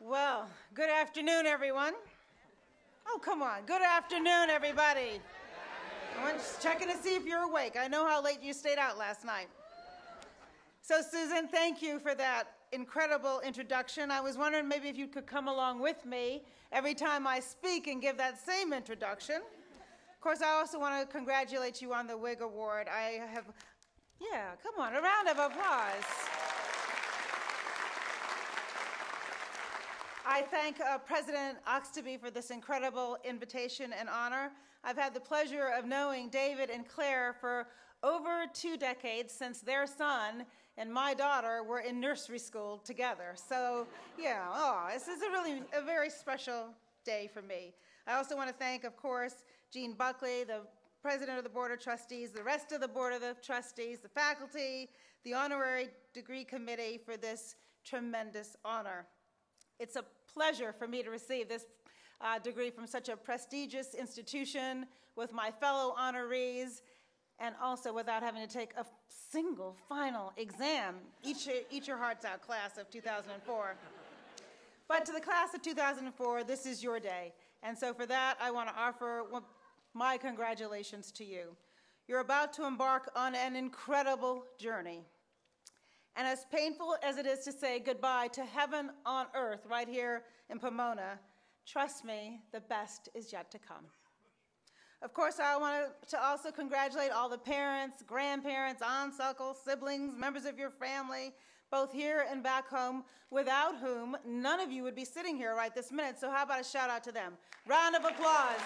Well, good afternoon, everyone. Oh, come on. Good afternoon, everybody. I'm just checking to see if you're awake. I know how late you stayed out last night. So, Susan, thank you for that incredible introduction. I was wondering maybe if you could come along with me every time I speak and give that same introduction. Of course, I also want to congratulate you on the WIG Award. Come on, a round of applause. I thank President Oxtoby for this incredible invitation and honor. I've had the pleasure of knowing David and Claire for over 2 decades since their son and my daughter were in nursery school together. So, this is a very special day for me. I also want to thank, of course, Jean Buckley, the president of the Board of Trustees, the rest of the Board of the Trustees, the faculty, the Honorary Degree Committee for this tremendous honor. It's a pleasure for me to receive this degree from such a prestigious institution with my fellow honorees and also without having to take a single final exam. Eat your hearts out, class of 2004. But to the class of 2004, this is your day. And so for that, I want to offer my congratulations to you. You're about to embark on an incredible journey. And as painful as it is to say goodbye to heaven on earth right here in Pomona, trust me, the best is yet to come. Of course, I want to also congratulate all the parents, grandparents, aunts, uncles, siblings, members of your family, both here and back home, without whom none of you would be sitting here right this minute. So how about a shout out to them? Round of applause.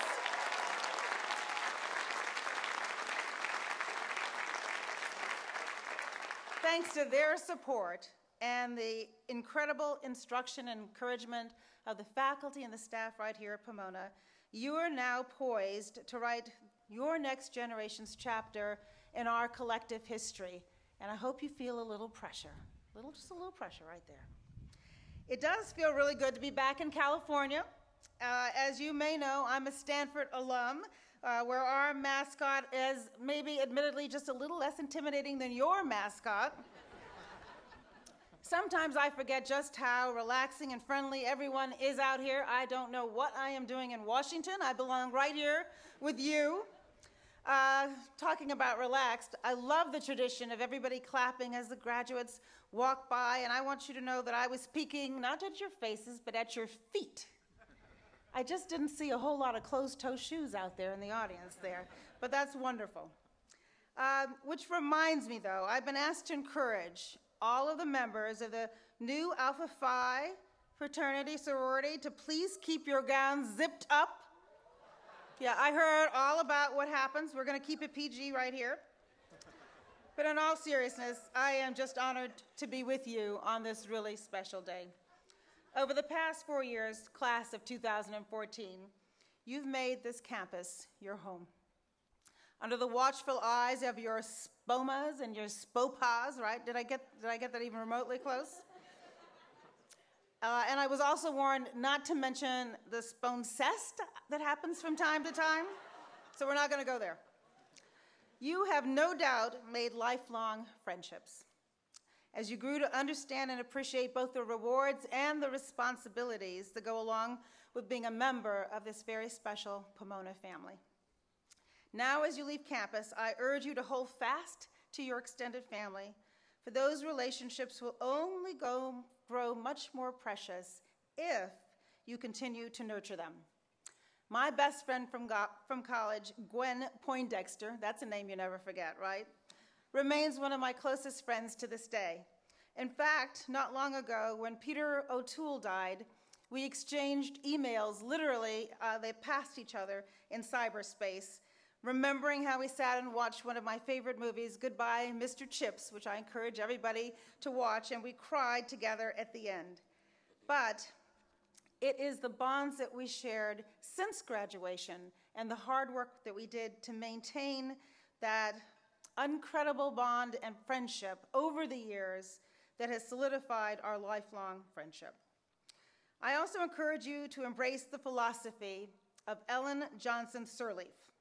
Thanks to their support and the incredible instruction and encouragement of the faculty and the staff right here at Pomona, you are now poised to write your next generation's chapter in our collective history. And I hope you feel a little pressure, just a little pressure right there. It does feel really good to be back in California. As you may know, I'm a Stanford alum, where our mascot is maybe admittedly just a little less intimidating than your mascot. Sometimes I forget just how relaxing and friendly everyone is out here. I don't know what I am doing in Washington. I belong right here with you. Talking about relaxed, I love the tradition of everybody clapping as the graduates walk by, and I want you to know that I was peeking not at your faces, but at your feet. I just didn't see a whole lot of closed-toe shoes out there in the audience there, but that's wonderful. Which reminds me, though, I've been asked to encourage all of the members of the new Alpha Phi fraternity sorority to please keep your gowns zipped up. Yeah, I heard all about what happens. We're going to keep it PG right here. But in all seriousness, I am just honored to be with you on this really special day. Over the past 4 years, class of 2014, you've made this campus your home. Under the watchful eyes of your SPOMAs and your SPOPAs, right? Did I get that even remotely close? And I was also warned not to mention the sponsest that happens from time to time, so we're not going to go there. You have no doubt made lifelong friendships as you grew to understand and appreciate both the rewards and the responsibilities that go along with being a member of this very special Pomona family. Now, as you leave campus, I urge you to hold fast to your extended family, for those relationships will only grow much more precious if you continue to nurture them. My best friend from college, Gwen Poindexter, that's a name you never forget, right? Remains one of my closest friends to this day. In fact, not long ago, when Peter O'Toole died, we exchanged emails, literally, they passed each other in cyberspace, remembering how we sat and watched one of my favorite movies, Goodbye, Mr. Chips, which I encourage everybody to watch, and we cried together at the end. But it is the bonds that we shared since graduation and the hard work that we did to maintain that incredible bond and friendship over the years that has solidified our lifelong friendship. I also encourage you to embrace the philosophy of Ellen Johnson Sirleaf,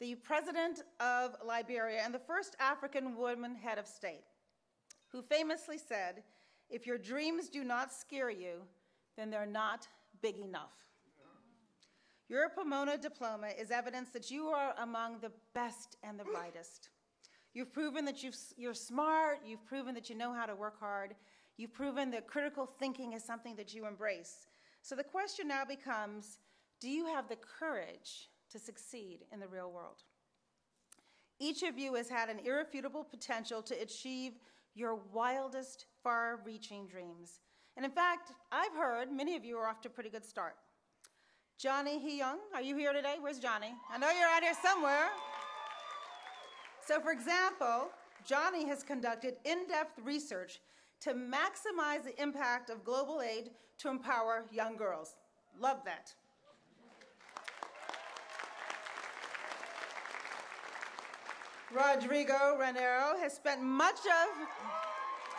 the president of Liberia and the first African woman head of state, who famously said, "If your dreams do not scare you, then they're not big enough. Your Pomona diploma is evidence that you are among the best and the brightest. You've proven that you're smart. You've proven that you know how to work hard. You've proven that critical thinking is something that you embrace. So the question now becomes, do you have the courage to succeed in the real world? Each of you has had an irrefutable potential to achieve your wildest, far-reaching dreams. And in fact, I've heard many of you are off to a pretty good start. Johnny Heyoung, are you here today? Where's Johnny? I know you're out here somewhere. So for example, Johnny has conducted in-depth research to maximize the impact of global aid to empower young girls. Love that. Rodrigo Ranero has spent much of,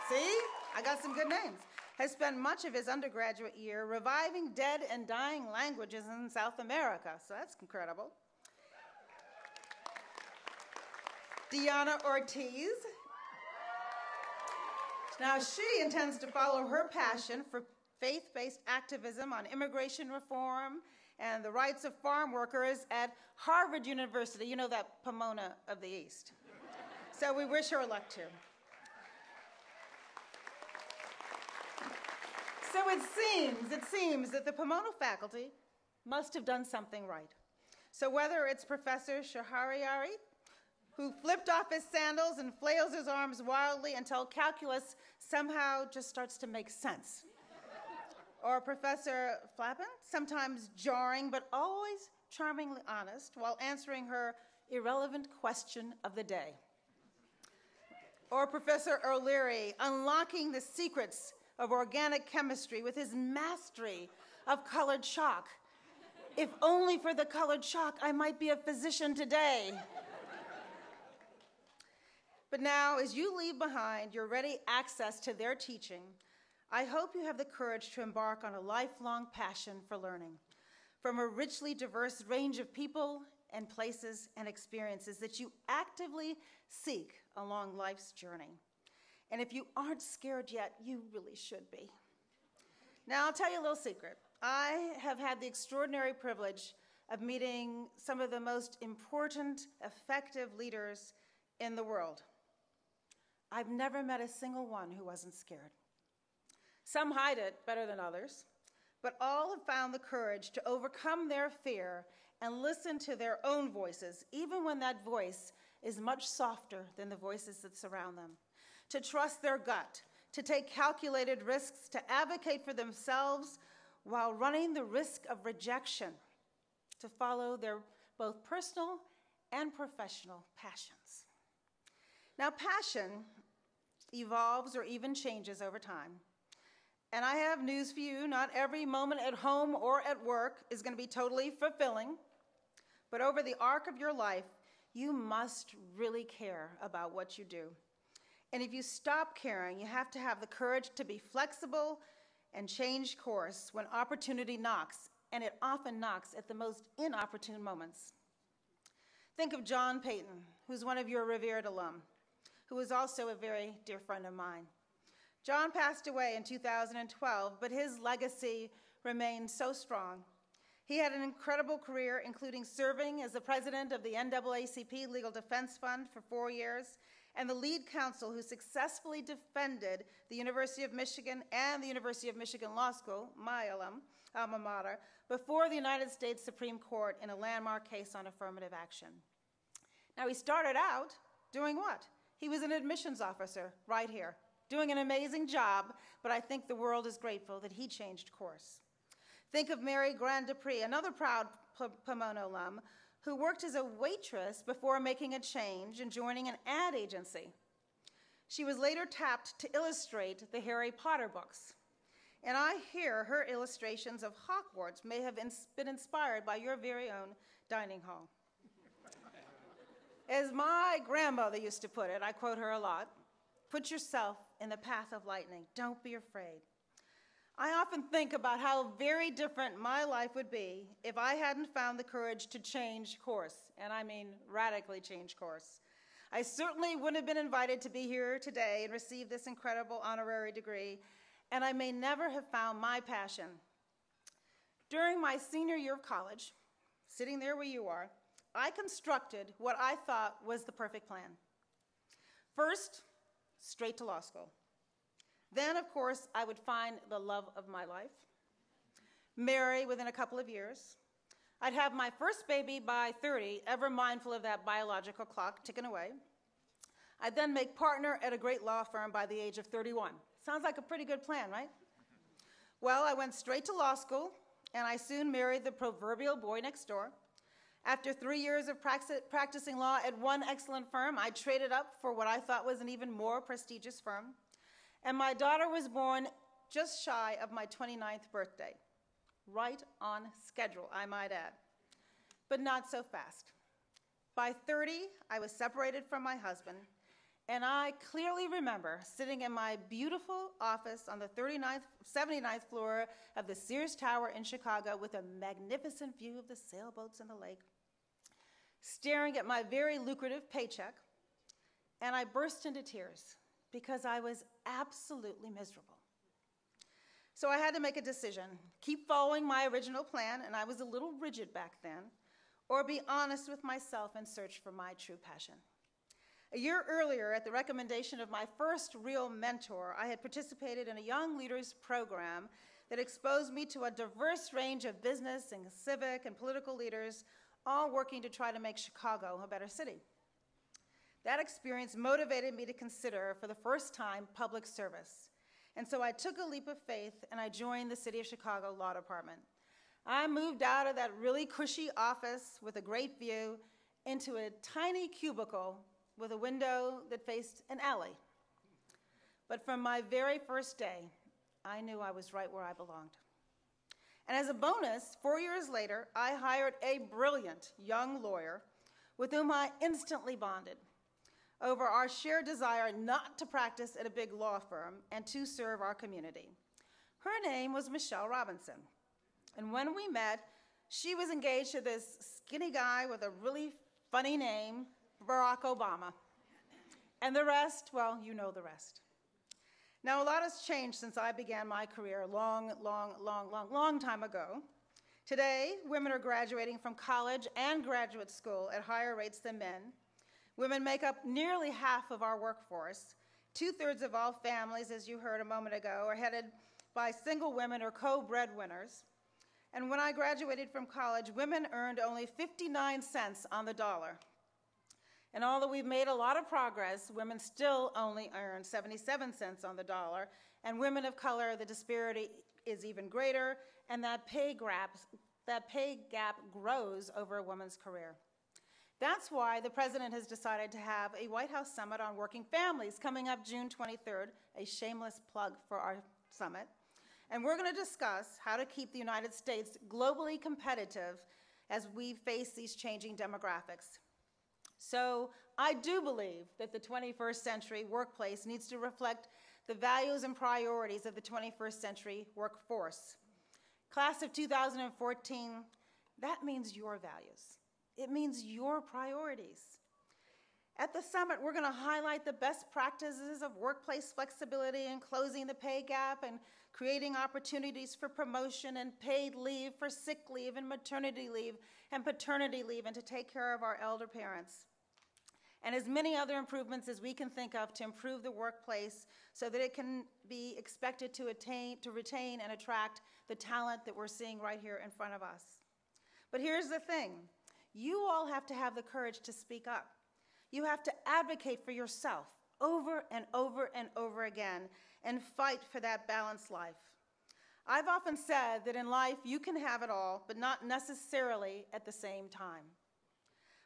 see, I got some good names, has spent much of his undergraduate year reviving dead and dying languages in South America, so that's incredible. Diana Ortiz. Now, she intends to follow her passion for faith-based activism on immigration reform and the rights of farm workers at Harvard University, you know, that Pomona of the East. So we wish her luck, too. So it seems that the Pomona faculty must have done something right. So whether it's Professor Shahariari, who flipped off his sandals and flails his arms wildly until calculus somehow just starts to make sense, or Professor Flappin, sometimes jarring but always charmingly honest while answering her irrelevant question of the day, or Professor O'Leary unlocking the secrets of organic chemistry with his mastery of colored chalk. If only for the colored chalk, I might be a physician today. But now, as you leave behind your ready access to their teaching, I hope you have the courage to embark on a lifelong passion for learning from a richly diverse range of people and places and experiences that you actively seek along life's journey. And if you aren't scared yet, you really should be. Now, I'll tell you a little secret. I have had the extraordinary privilege of meeting some of the most important, effective leaders in the world. I've never met a single one who wasn't scared. Some hide it better than others, but all have found the courage to overcome their fear and listen to their own voices, even when that voice is much softer than the voices that surround them. To trust their gut, to take calculated risks, to advocate for themselves while running the risk of rejection, to follow their both personal and professional passions. Now, passion evolves or even changes over time. And I have news for you, not every moment at home or at work is going to be totally fulfilling, but over the arc of your life, you must really care about what you do. And if you stop caring, you have to have the courage to be flexible and change course when opportunity knocks, and it often knocks at the most inopportune moments. Think of John Payton, who's one of your revered alum, who is also a very dear friend of mine. John passed away in 2012, but his legacy remains so strong. He had an incredible career, including serving as the president of the NAACP Legal Defense Fund for 4 years, and the lead counsel who successfully defended the University of Michigan and the University of Michigan Law School, my alma mater, before the United States Supreme Court in a landmark case on affirmative action. Now, he started out doing what? He was an admissions officer right here, doing an amazing job, but I think the world is grateful that he changed course. Think of Mary Grand Dupree, another proud Pomona alum, who worked as a waitress before making a change and joining an ad agency. She was later tapped to illustrate the Harry Potter books. And I hear her illustrations of Hogwarts may have been inspired by your very own dining hall. As my grandmother used to put it, I quote her a lot, put yourself in the path of lightning. Don't be afraid. I often think about how very different my life would be if I hadn't found the courage to change course, and I mean radically change course. I certainly wouldn't have been invited to be here today and receive this incredible honorary degree, and I may never have found my passion During my senior year of college, sitting there where you are, I constructed what I thought was the perfect plan. First, straight to law school. Then, of course, I would find the love of my life, marry within a couple of years. I'd have my first baby by 30, ever mindful of that biological clock ticking away. I'd then make partner at a great law firm by the age of 31. Sounds like a pretty good plan, right? Well, I went straight to law school, and I soon married the proverbial boy next door. After 3 years of practicing law at one excellent firm, I traded up for what I thought was an even more prestigious firm. And my daughter was born just shy of my 29th birthday. Right on schedule, I might add. But not so fast. By 30, I was separated from my husband, and I clearly remember sitting in my beautiful office on the 79th floor of the Sears Tower in Chicago with a magnificent view of the sailboats and the lake, staring at my very lucrative paycheck, and I burst into tears because I was absolutely miserable. So I had to make a decision, keep following my original plan, and I was a little rigid back then, or be honest with myself and search for my true passion. A year earlier, at the recommendation of my first real mentor, I had participated in a young leaders program that exposed me to a diverse range of business and civic and political leaders, all working to try to make Chicago a better city. That experience motivated me to consider, for the first time, public service. And so I took a leap of faith and I joined the City of Chicago Law Department. I moved out of that really cushy office with a great view into a tiny cubicle with a window that faced an alley. But from my very first day, I knew I was right where I belonged. And as a bonus, 4 years later, I hired a brilliant young lawyer with whom I instantly bonded over our shared desire not to practice at a big law firm and to serve our community. Her name was Michelle Robinson. And when we met, she was engaged to this skinny guy with a really funny name, Barack Obama. And the rest, well, you know the rest. Now, a lot has changed since I began my career a long time ago. Today, women are graduating from college and graduate school at higher rates than men. Women make up nearly half of our workforce. 2/3 of all families, as you heard a moment ago, are headed by single women or co-breadwinners. And when I graduated from college, women earned only 59 cents on the dollar. And although we've made a lot of progress, women still only earn 77 cents on the dollar. And women of color, the disparity is even greater, and that pay gap grows over a woman's career. That's why the president has decided to have a White House summit on working families coming up June 23rd, a shameless plug for our summit. And we're going to discuss how to keep the United States globally competitive as we face these changing demographics. So I do believe that the 21st century workplace needs to reflect the values and priorities of the 21st century workforce. Class of 2014, that means your values. It means your priorities. At the summit, we're going to highlight the best practices of workplace flexibility and closing the pay gap and creating opportunities for promotion and paid leave for sick leave and maternity leave and paternity leave and to take care of our elder parents. And as many other improvements as we can think of to improve the workplace so that it can be expected to retain and attract the talent that we're seeing right here in front of us. But here's the thing. You all have to have the courage to speak up. You have to advocate for yourself over and over and over again and fight for that balanced life. I've often said that in life you can have it all, but not necessarily at the same time.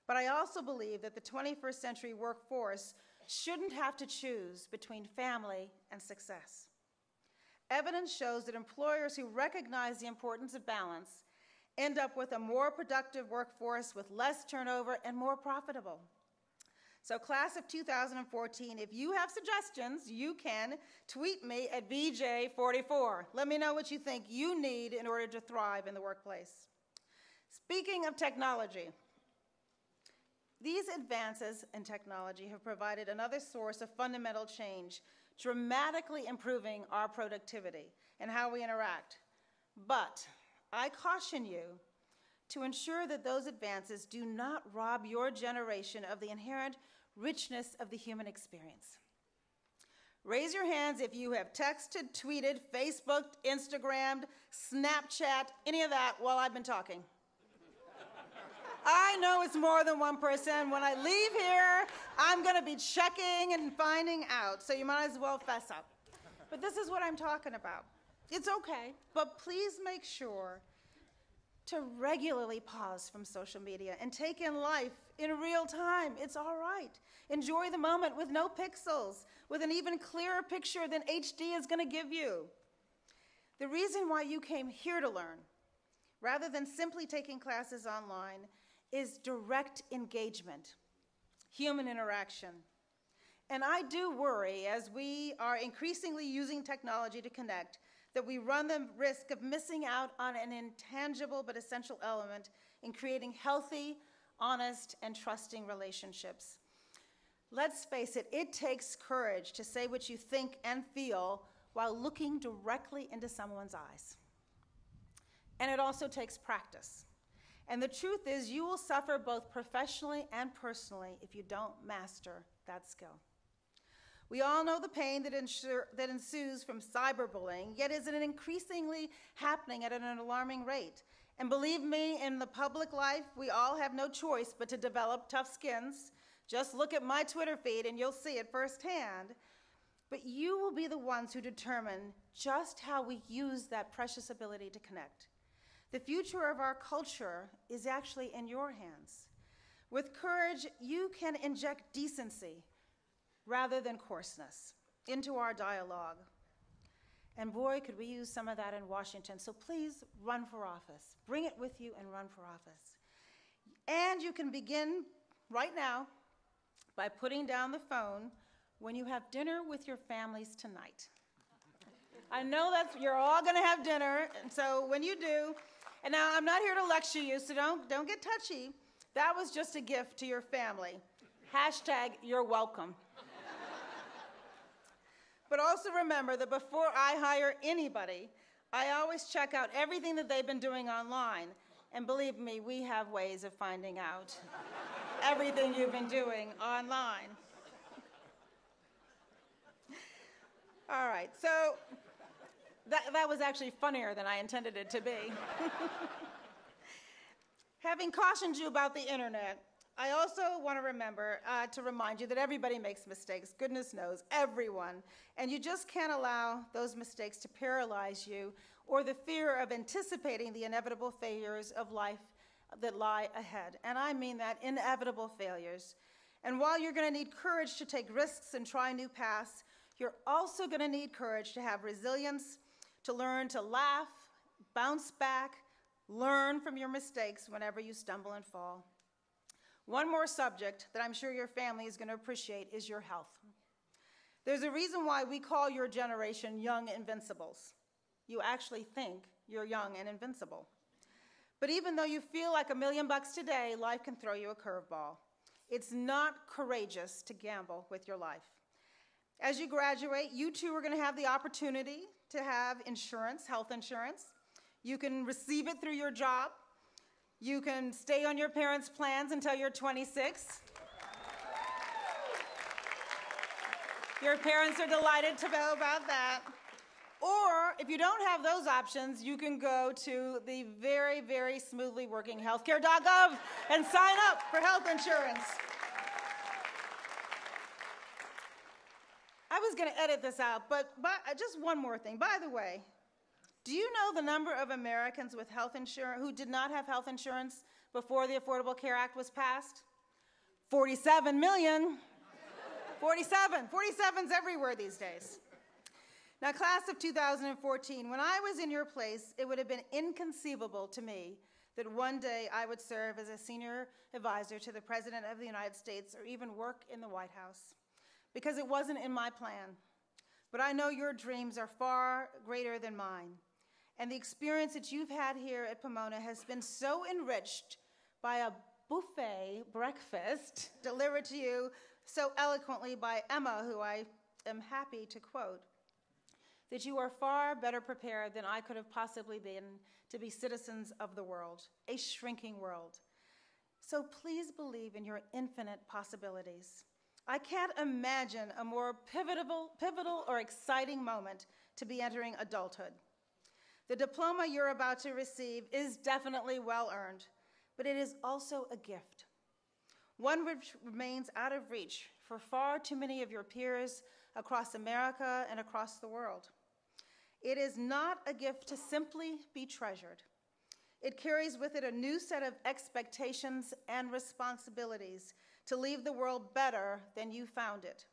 But I also believe that the 21st century workforce shouldn't have to choose between family and success. Evidence shows that employers who recognize the importance of balance end up with a more productive workforce with less turnover and more profitable. So class of 2014, if you have suggestions, you can tweet me at VJ44. Let me know what you think you need in order to thrive in the workplace. Speaking of technology, these advances in technology have provided another source of fundamental change, dramatically improving our productivity and how we interact. But I caution you to ensure that those advances do not rob your generation of the inherent richness of the human experience. Raise your hands if you have texted, tweeted, Facebooked, Instagrammed, Snapchat, any of that while I've been talking. I know it's more than one person. When I leave here, I'm going to be checking and finding out, so you might as well fess up. But this is what I'm talking about. It's okay, but please make sure to regularly pause from social media and take in life in real time. It's all right. Enjoy the moment with no pixels, with an even clearer picture than HD is going to give you. The reason why you came here to learn, rather than simply taking classes online, is direct engagement, human interaction. And I do worry, as we are increasingly using technology to connect, that we run the risk of missing out on an intangible but essential element in creating healthy, honest, and trusting relationships. Let's face it, it takes courage to say what you think and feel while looking directly into someone's eyes. And it also takes practice. And the truth is, you will suffer both professionally and personally if you don't master that skill. We all know the pain that ensues from cyberbullying, yet is it increasingly happening at an alarming rate. And believe me, in the public life, we all have no choice but to develop tough skins. Just look at my Twitter feed and you'll see it firsthand. But you will be the ones who determine just how we use that precious ability to connect. The future of our culture is actually in your hands. With courage, you can inject decency rather than coarseness into our dialogue. And boy, could we use some of that in Washington. So please run for office. Bring it with you and run for office. And you can begin right now by putting down the phone when you have dinner with your families tonight. I know that you're all going to have dinner, and so when you do, and now I'm not here to lecture you, so don't get touchy. That was just a gift to your family. Hashtag you're welcome. But also remember that before I hire anybody, I always check out everything that they've been doing online. And believe me, we have ways of finding out everything you've been doing online. All right, so that was actually funnier than I intended it to be. Having cautioned you about the internet, I also want to remind you that everybody makes mistakes. Goodness knows, everyone. And you just can't allow those mistakes to paralyze you or the fear of anticipating the inevitable failures of life that lie ahead. And I mean that, inevitable failures. And while you're going to need courage to take risks and try new paths, you're also going to need courage to have resilience, to learn to laugh, bounce back, learn from your mistakes whenever you stumble and fall. One more subject that I'm sure your family is going to appreciate is your health. There's a reason why we call your generation young invincibles. You actually think you're young and invincible. But even though you feel like $1 million today, life can throw you a curveball. It's not courageous to gamble with your life. As you graduate, you too are going to have the opportunity to have insurance, health insurance. You can receive it through your job. You can stay on your parents' plans until you're 26. Your parents are delighted to know about that. Or if you don't have those options, you can go to the very, very smoothly working healthcare.gov and sign up for health insurance. I was going to edit this out, but just one more thing. By the way, do you know the number of Americans with health insurance who did not have health insurance before the Affordable Care Act was passed? 47 million. 47. 47's everywhere these days. Now, class of 2014, when I was in your place, it would have been inconceivable to me that one day I would serve as a senior advisor to the President of the United States or even work in the White House, because it wasn't in my plan. But I know your dreams are far greater than mine. And the experience that you've had here at Pomona has been so enriched by a buffet breakfast delivered to you so eloquently by Emma, who I am happy to quote. that you are far better prepared than I could have possibly been to be citizens of the world, a shrinking world. So please believe in your infinite possibilities. I can't imagine a more pivotal or exciting moment to be entering adulthood. The diploma you're about to receive is definitely well-earned, but it is also a gift, one which remains out of reach for far too many of your peers across America and across the world. It is not a gift to simply be treasured. It carries with it a new set of expectations and responsibilities to leave the world better than you found it.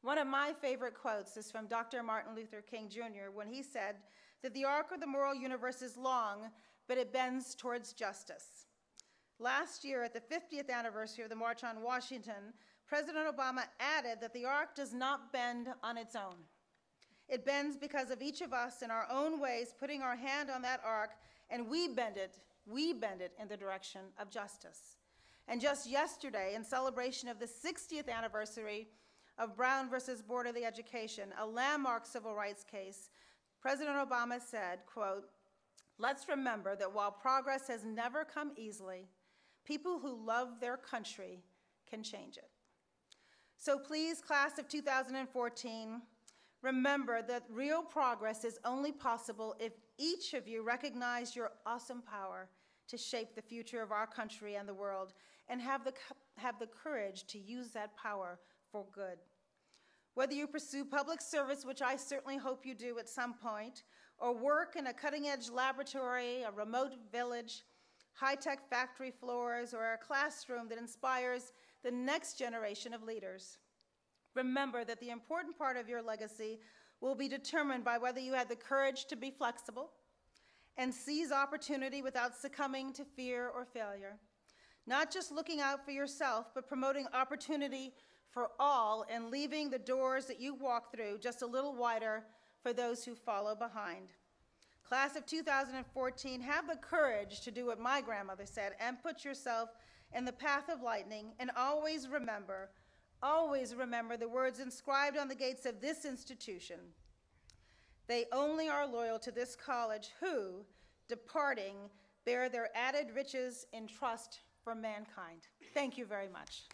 One of my favorite quotes is from Dr. Martin Luther King Jr. when he said that the arc of the moral universe is long, but it bends towards justice. Last year, at the 50th anniversary of the March on Washington, President Obama added that the arc does not bend on its own. It bends because of each of us in our own ways putting our hand on that arc, and we bend it in the direction of justice. And just yesterday, in celebration of the 60th anniversary of Brown versus Board of the Education, a landmark civil rights case, President Obama said, quote, "Let's remember that while progress has never come easily, people who love their country can change it." So please, class of 2014, remember that real progress is only possible if each of you recognize your awesome power to shape the future of our country and the world, and have the courage to use that power for good. Whether you pursue public service, which I certainly hope you do at some point, or work in a cutting-edge laboratory, a remote village, high-tech factory floors, or a classroom that inspires the next generation of leaders, remember that the important part of your legacy will be determined by whether you had the courage to be flexible and seize opportunity without succumbing to fear or failure. Not just looking out for yourself, but promoting opportunity for all and leaving the doors that you walk through just a little wider for those who follow behind. Class of 2014, have the courage to do what my grandmother said and put yourself in the path of lightning, and always remember the words inscribed on the gates of this institution. They only are loyal to this college who, departing, bear their added riches in trust for mankind. Thank you very much.